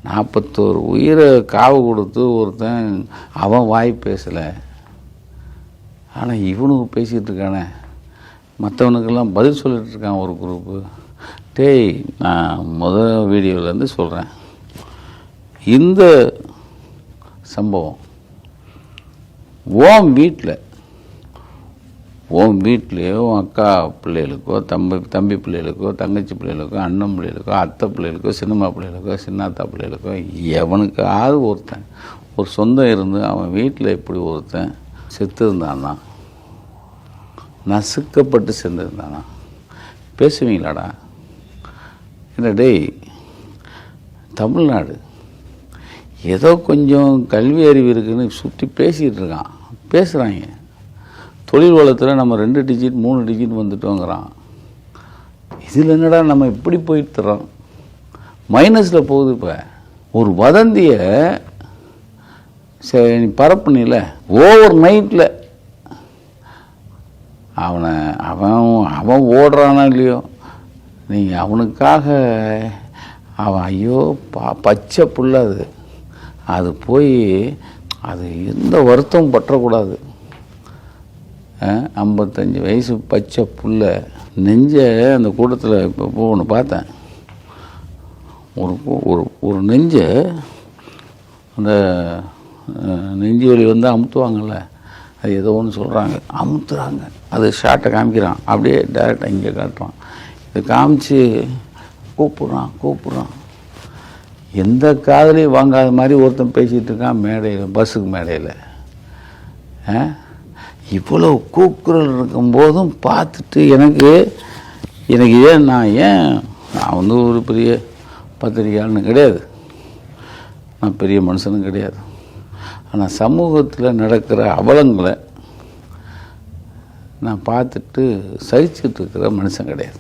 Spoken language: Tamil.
41 உயிரை காவு கொடுத்து ஒருத்தன் அவன் வாய் பேசலை, ஆனால் இவனுக்கு பேசிகிட்டு இருக்கானே, மற்றவனுக்கெல்லாம் பதில் சொல்லிட்டு இருக்கான் ஒரு குரூப்பு. டேய், நான் முதல் வீடியோவிலேருந்து சொல்கிறேன், இந்த சம்பவம் உன் வீட்டிலையோ உன் அக்கா பிள்ளைகளுக்கோ தம்பி பிள்ளைகளுக்கோ தங்கச்சி பிள்ளைகளுக்கோ அண்ணன் பிள்ளைகளுக்கோ அத்தை பிள்ளைகளுக்கோ சின்னம்மா பிள்ளைகளுக்கோ சின்னாத்தா பிள்ளைகளுக்கோ எவனுக்காவது ஒருத்தன் ஒரு சொந்தம் இருந்து அவன் வீட்டில் இப்படி ஒருத்தன் செத்து இருந்தானா, நசுக்கப்பட்டு செத்துருந்தானா, பேசுவீங்களாடா? என்ன டேய், தமிழ்நாடு ஏதோ கொஞ்சம் கல்வி அறிவு இருக்குன்னு சுற்றி பேசிகிட்டு இருக்கான், பேசுகிறாங்க. தொழில் வளத்தில் நம்ம 2 டிஜிட் 3 டிஜிட் வந்துட்டோங்கிறான். இதில் என்னடா நம்ம இப்படி போயிட்டு தரோம், மைனஸில் போகுது. இப்போ ஒரு வதந்தியை சரி நீ பரப்புனில ஓவர் நைட்டில் அவன் ஓடுறானா இல்லையோ, நீங்கள் அவனுக்காக அவன் ஐயோ பச்சை புள்ள அது போய் அது எந்த வருத்தமும் பற்றக்கூடாது. 55 வயசு பச்சை புள்ள நெஞ்ச அந்த கூட்டத்தில் இப்போ ஒன்று பார்த்தேன். ஒரு நெஞ்ச அந்த நெஞ்சு வலி வந்து அமுத்துவாங்கள்ல, அது ஏதோ ஒன்று சொல்கிறாங்க, அமுத்துறாங்க. அது ஷார்ட்டை காமிக்கிறான், அப்படியே டேரெக்டாக இங்கே காட்டுறான். இதை காமிச்சு கூப்பிட்றான். எந்த காதலையும் வாங்காத மாதிரி ஒருத்தன் பேசிகிட்டு இருக்கான் மேடையில், பஸ்ஸுக்கு மேடையில். இவ்வளோ கூக்குரல் இருக்கும்போதும் பார்த்துட்டு எனக்கு நான் வந்து ஒரு பெரிய பத்திரிகையாளனு கிடையாது, நான் பெரிய மனுஷனும் கிடையாது. ஆனால் சமூகத்தில் நடக்கிற அவலங்களை நான் பார்த்துட்டு சகிச்சுட்டு இருக்கிற மனுஷன் கிடையாது.